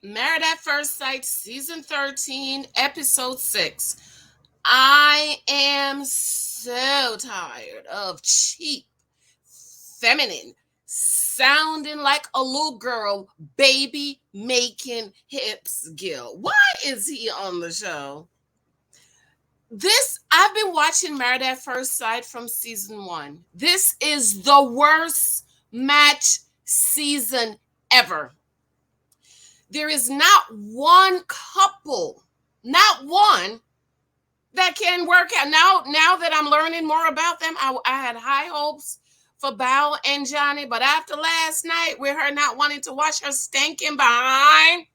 Married at First Sight, Season 13, Episode 6. I am so tired of cheap, feminine, sounding like a little girl, baby making hips Gil. Why is he on the show? I've been watching Married at First Sight from Season 1. This is the worst match season ever. There is not one couple, not one, that can work out. Now that I'm learning more about them, I had high hopes for Bao and Johnny, but after last night with her not wanting to wash her stinking behind,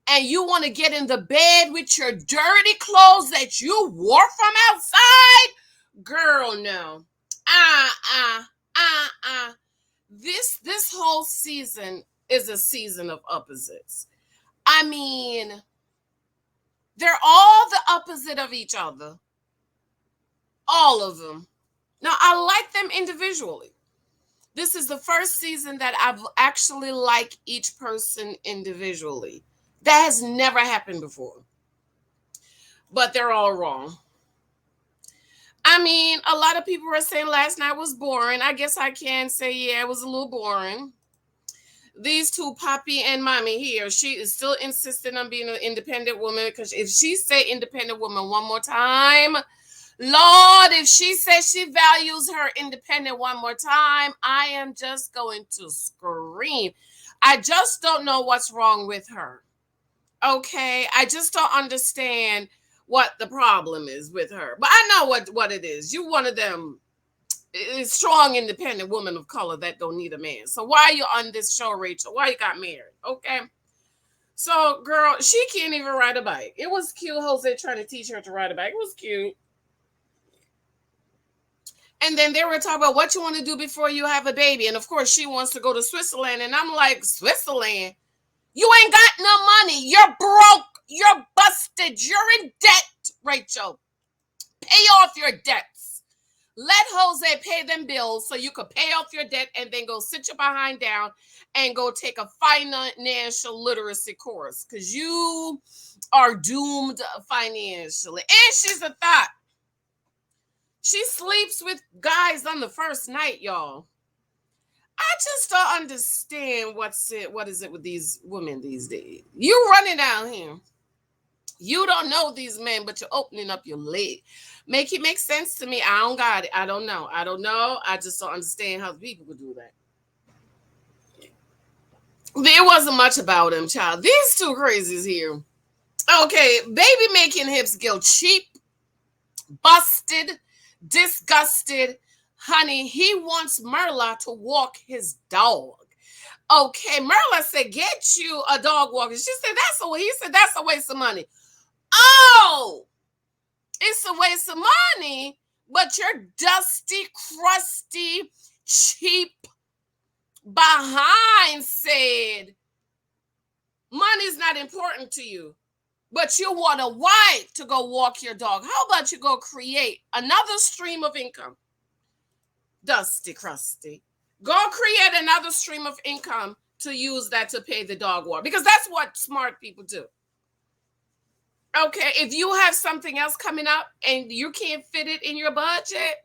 and you want to get in the bed with your dirty clothes that you wore from outside, girl, no. This whole season is a season of opposites. I mean, they're all the opposite of each other. All of them. Now, I like them individually. This is the first season that I've actually liked each person individually. That has never happened before. But they're all wrong. I mean, a lot of people were saying last night was boring. I guess I can say, yeah, it was a little boring. These two, Poppy and Mommy here, she is still insisting on being an independent woman, because if she say independent woman one more time, Lord, if she says she values her independent one more time, I am just going to scream. I just don't know what's wrong with her. Okay, I just don't understand what the problem is with her. But I know what it is. You one of them strong, independent woman of color that don't need a man. So why are you on this show, Rachel? Why you got married? Okay. So, girl, she can't even ride a bike. It was cute, Jose trying to teach her to ride a bike. It was cute. And then they were talking about what you want to do before you have a baby. And of course, she wants to go to Switzerland. And I'm like, Switzerland? You ain't got no money. You're broke. You're busted. You're in debt, Rachel. Pay off your debts. Let Jose pay them bills so you could pay off your debt and then go sit your behind down and go take a financial literacy course, because you are doomed financially. And she's a thought. She sleeps with guys on the first night, y'all. I just don't understand what is it with these women these days. You running down here. You don't know these men, but you're opening up your leg. Make it make sense to me. I don't got it. I don't know. I just don't understand how the people would do that. There wasn't much about him, child. These two crazies here. Okay, baby making hips Gil, cheap, busted, disgusted. Honey, he wants Merla to walk his dog. Okay, Merla said, get you a dog walker. She said, he said, that's a waste of money. Oh, it's a waste of money, but your dusty, crusty, cheap behind said, money's not important to you, but you want a wife to go walk your dog. How about you go create another stream of income? Dusty, crusty. Go create another stream of income to use that to pay the dog walk, because that's what smart people do. Okay, if you have something else coming up and you can't fit it in your budget,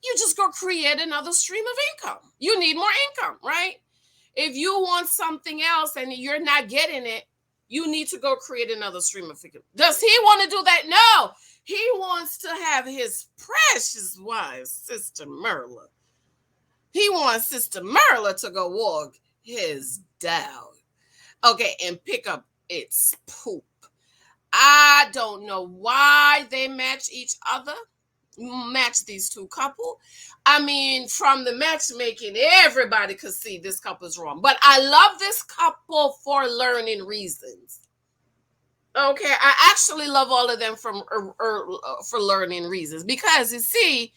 you just go create another stream of income. You need more income, right? If you want something else and you're not getting it, you need to go create another stream of income. Does he want to do that? No. He wants to have his precious wife, Sister Merla. He wants Sister Merla to go walk his dog. Okay, and pick up its poop. I don't know why they match these two couple. I mean, from the matchmaking, everybody could see this couple's wrong. But I love this couple for learning reasons. Okay, I actually love all of them for learning reasons, because you see,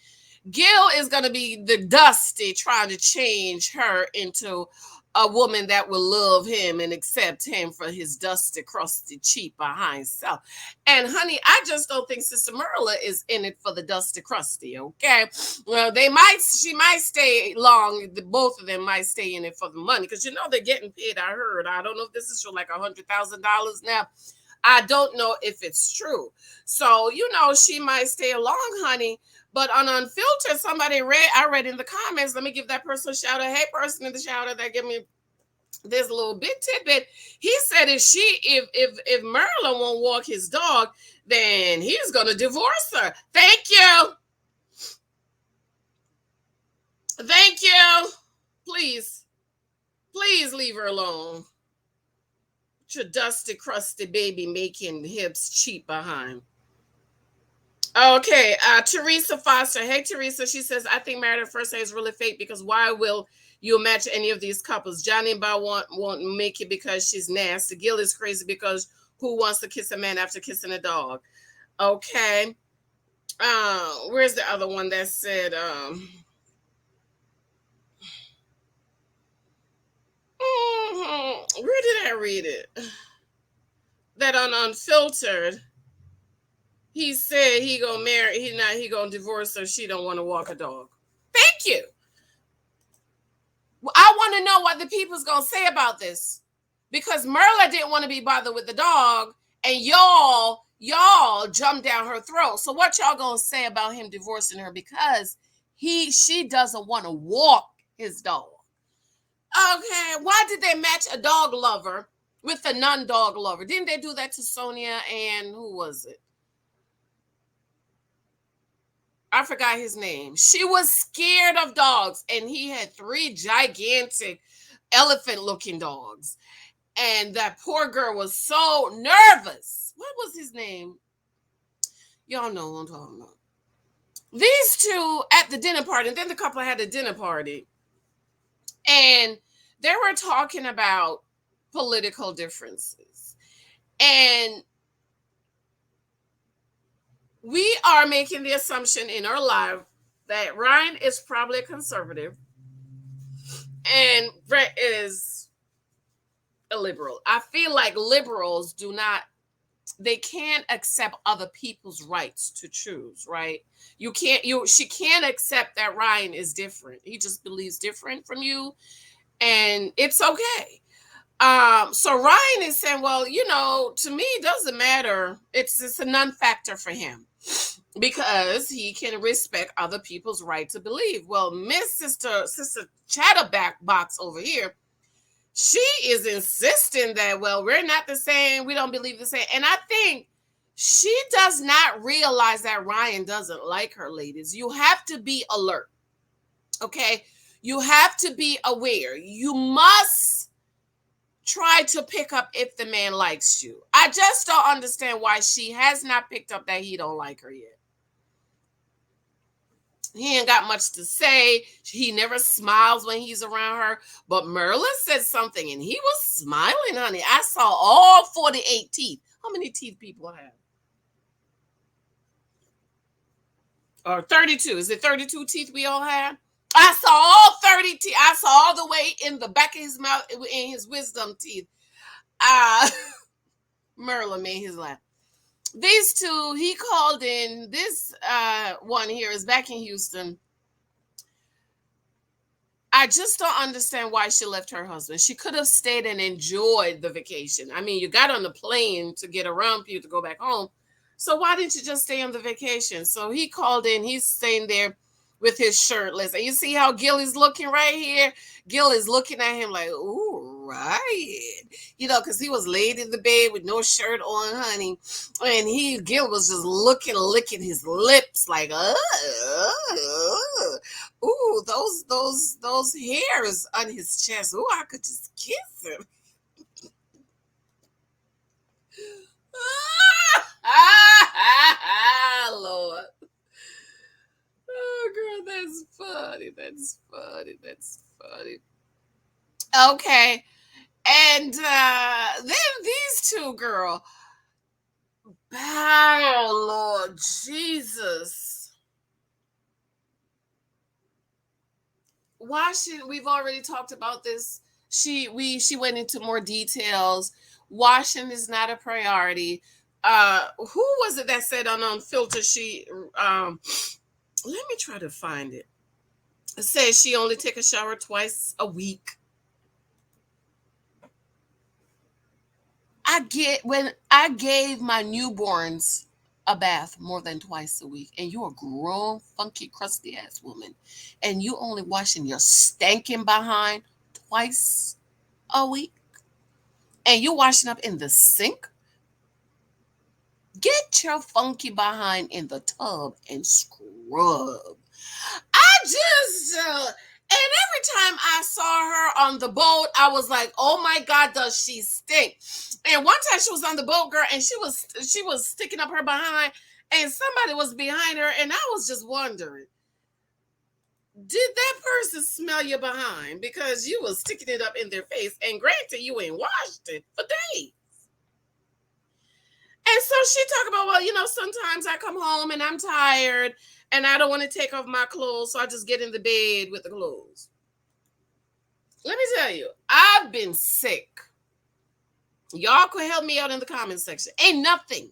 Gil is going to be the dusty trying to change her into a woman that will love him and accept him for his dusty, crusty, cheap behind self. And honey, I just don't think Sister Merla is in it for the dusty, crusty. Okay, well, she might stay long. Both of them might stay in it for the money because they're getting paid. I heard. I don't know if this is true, like $100,000 now. I don't know if it's true. So, she might stay along, honey. But on Unfiltered, I read in the comments, let me give that person a shout out. Hey, person in the shout out that give me this little tidbit. He said if Merlin won't walk his dog, then he's gonna divorce her. Thank you. Thank you. Please leave her alone. Your dusty, crusty baby making hips cheap behind. Okay, Teresa Foster. Hey, Teresa. She says, I think Married at First Sight is really fake because why will you match any of these couples? Johnny and Bow won't make it because she's nasty. Gil is crazy because who wants to kiss a man after kissing a dog? Okay. Where's the other one that said, where did I read it? That on Unfiltered, he said he gonna marry, he gonna divorce her. She don't want to walk a dog. Thank you. I want to know what the people's gonna say about this because Merla didn't want to be bothered with the dog, and y'all jumped down her throat. So what y'all gonna say about him divorcing her because she doesn't want to walk his dog? Okay, why did they match a dog lover with a non-dog lover? Didn't they do that to Sonia and who was it? I forgot his name. She was scared of dogs, and he had 3 gigantic elephant-looking dogs. And that poor girl was so nervous. What was his name? Y'all know what I'm talking about. These two at the dinner party, and then the couple had a dinner party. And they were talking about political differences. And we are making the assumption in our life that Ryan is probably a conservative and Brett is a liberal. I feel like liberals they can't accept other people's rights to choose, right? She can't accept that Ryan is different. He just believes different from you, and it's okay. So Ryan is saying, well, to me, it doesn't matter. It's a non-factor for him because he can respect other people's right to believe. Well, Miss Sister Chatterbox over here, she is insisting that, well, we're not the same. We don't believe the same. And I think she does not realize that Ryan doesn't like her, ladies. You have to be alert. Okay? You have to be aware. You must try to pick up if the man likes you. I just don't understand why she has not picked up that he don't like her yet. He ain't got much to say. He never smiles when he's around her. But Merla said something and he was smiling, honey. I saw all 48 teeth. How many teeth people have? Or 32. Is it 32 teeth we all have? I saw all 30 teeth. I saw all the way in the back of his mouth, in his wisdom teeth. Merla made his laugh. These two, he called in. This one here is back in Houston. I just don't understand why she left her husband. She could have stayed and enjoyed the vacation. I mean, you got on the plane to get around people to go back home. So why didn't you just stay on the vacation? So he called in. He's staying there with his shirtless. And you see how Gil is looking right here? Gil is looking at him like, ooh, right. Because he was laid in the bed with no shirt on, honey. And Gil was just licking his lips like, ooh, those hairs on his chest. Ooh, I could just kiss him. Lord. Oh, girl, that's funny. That's funny. Okay. And then these two, girl. Oh, Lord Jesus. We've already talked about this. She went into more details. Washing is not a priority. Who was it that said on Unfiltered? Let me try to find it. It says she only take a shower twice a week. When I gave my newborns a bath more than twice a week, and you're a grown, funky, crusty ass woman, and you only washing your stinking behind twice a week, and you washing up in the sink, get your funky behind in the tub and scrub. And every time I saw her on the boat, I was like, "Oh my God, does she stink?" And one time she was on the boat, girl, and she was sticking up her behind, and somebody was behind her, and I was just wondering, did that person smell you behind because you was sticking it up in their face? And granted, you ain't washed it for days. And so she talked about, well, sometimes I come home and I'm tired and I don't want to take off my clothes, so I just get in the bed with the clothes. Let me tell you, I've been sick. Y'all could help me out in the comment section. Ain't nothing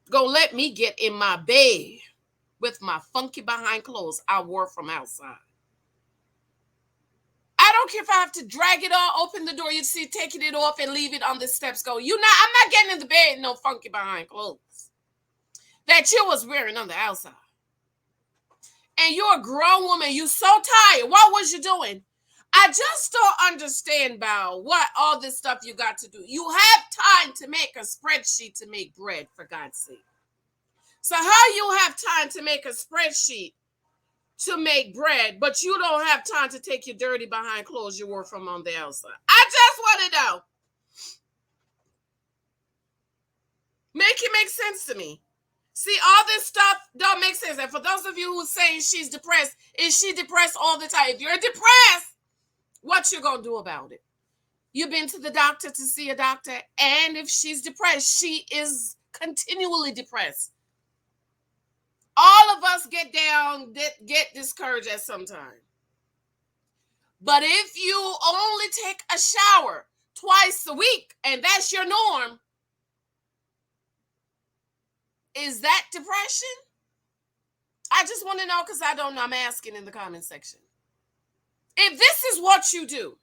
gonna let me get in my bed with my funky behind clothes I wore from outside. I don't care if I have to drag it all, open the door, you see, taking it off and leave it on the steps, go, I'm not getting in the bed in no funky behind clothes that you was wearing on the outside. And you're a grown woman, you so tired. What was you doing? I just don't understand about what all this stuff you got to do. You have time to make a spreadsheet to make bread, for God's sake. So how you have time to make a spreadsheet to make bread, but you don't have time to take your dirty behind clothes you wore from on the outside? I just want to know. Make it make sense to me. See, all this stuff don't make sense. And for those of you who are saying she's depressed, is she depressed all the time? If you're depressed, what you gonna do about it? You've been to the doctor to see a doctor, and if she's depressed, she is continually depressed. All of us get down, get discouraged at some time. But if you only take a shower twice a week, and that's your norm, is that depression? I just want to know, because I don't know. I'm asking in the comment section. If this is what you do,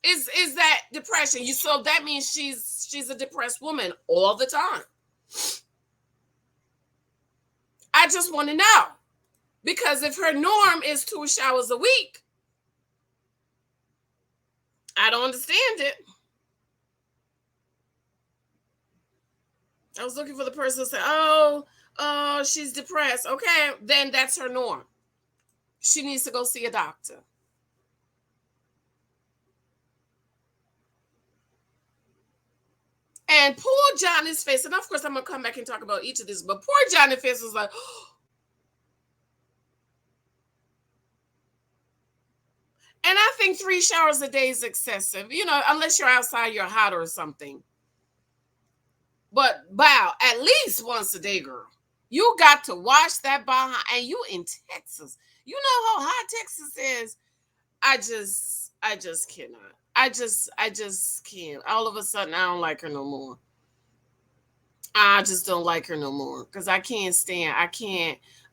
is that depression? So that means she's a depressed woman all the time. I just want to know, because if her norm is 2 showers a week, I don't understand it. I was looking for the person to say, oh, she's depressed. Okay, then that's her norm. She needs to go see a doctor. And poor Johnny's face, and of course I'm going to come back and talk about each of these, but poor Johnny's face was like, and I think 3 showers a day is excessive, unless you're outside, you're hot or something. But wow, at least once a day, girl. You got to wash that behind, and you in Texas. You know how hot Texas is. I just cannot. I just can't. All of a sudden, I don't like her no more. I just don't like her no more, because I can't stand.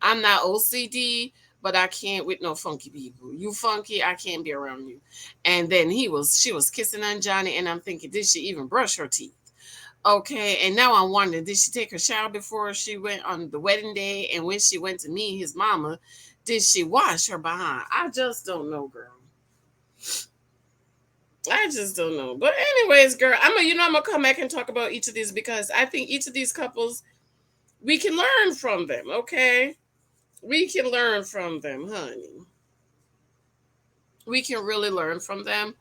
I'm not OCD, but I can't with no funky people. You funky, I can't be around you. And then she was kissing on Johnny, and I'm thinking, did she even brush her teeth? Okay, and now I'm wondering, did she take her shower before she went on the wedding day? And when she went to meet his mama, did she wash her behind? I just don't know, girl. I just don't know. But anyways, girl, I'm gonna come back and talk about each of these, because I think each of these couples, we can learn from them, okay? We can learn from them, honey. We can really learn from them.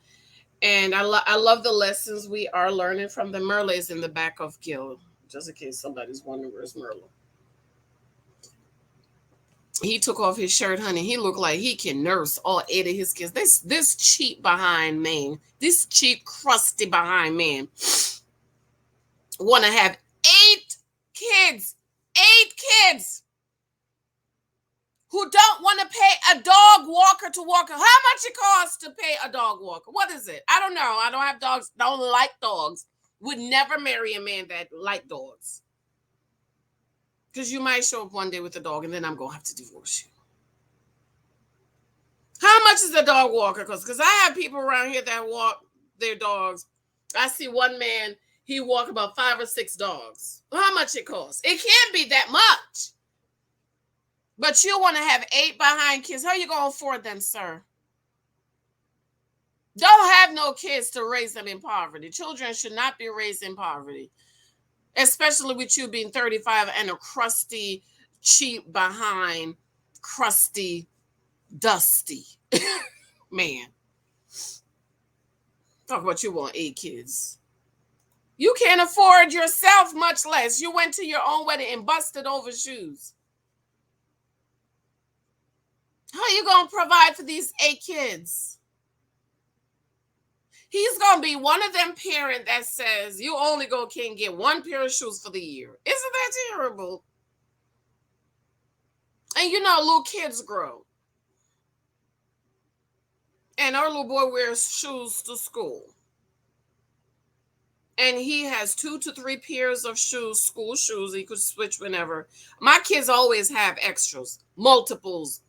And I love the lessons we are learning from them. Merle is in the back of Gil, just in case somebody's wondering where's Merle. He took off his shirt, honey. He looked like he can nurse all 8 of his kids. This cheap behind man, this cheap, crusty behind man, want to have 8 kids. 8 kids. Who don't want to pay a dog walker walker to walk. How much it costs to pay a dog walker? What is it? I don't know. I don't have dogs. Don't like dogs. Would never marry a man that like dogs. Because you might show up one day with a dog and then I'm going to have to divorce you. How much is a dog walker? Because I have people around here that walk their dogs. I see one man, he walk about 5 or 6 dogs. How much it costs? It can't be that much. But you want to have 8 behind kids. How you going to afford them, sir? Don't have no kids to raise them in poverty. Children should not be raised in poverty. Especially with you being 35 and a crusty, cheap behind, crusty, dusty man. Talk about you want 8 kids. You can't afford yourself, much less. You went to your own wedding and busted over shoes. How are you going to provide for these 8 kids? He's going to be one of them parents that says you only can get 1 pair of shoes for the year. Isn't that terrible? And you know, little kids grow. And our little boy wears shoes to school. And he has 2 to 3 pairs of shoes, school shoes. He could switch whenever. My kids always have extras, multiples.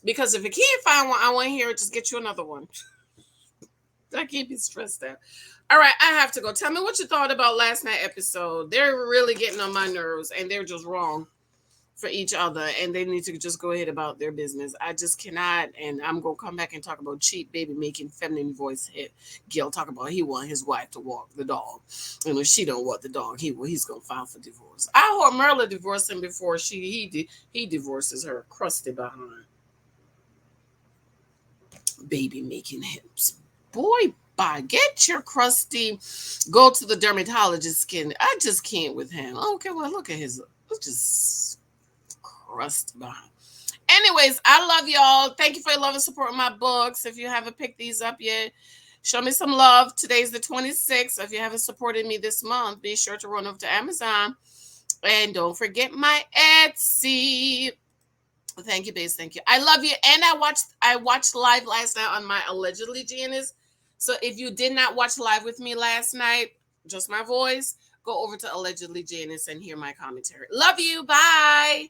Because if you can't find one, I want to hear it. Just get you another one. I can't be stressed out. All right, I have to go. Tell me what you thought about last night's episode. They're really getting on my nerves, and they're just wrong for each other, and they need to just go ahead about their business. I just cannot, and I'm going to come back and talk about cheap baby-making feminine voice hit. Gil talk about he want his wife to walk the dog, and if she don't walk the dog, he's going to file for divorce. I heard Merla divorced him before he divorces her. Crusty behind. Baby-making hips. Boy, bye. Get your crusty, go to the dermatologist skin. I just can't with him. Okay, well, look at his, just crusty behind. Anyways, I love y'all. Thank you for your love and support of my books. If you haven't picked these up yet, show me some love. Today's the 26th. If you haven't supported me this month, be sure to run over to Amazon. And don't forget my Etsy. Thank you, babes. Thank you. I love you. And I watched live last night on my Allegedly Janice. So if you did not watch live with me last night, just my voice, go over to Allegedly Janice and hear my commentary. Love you. Bye.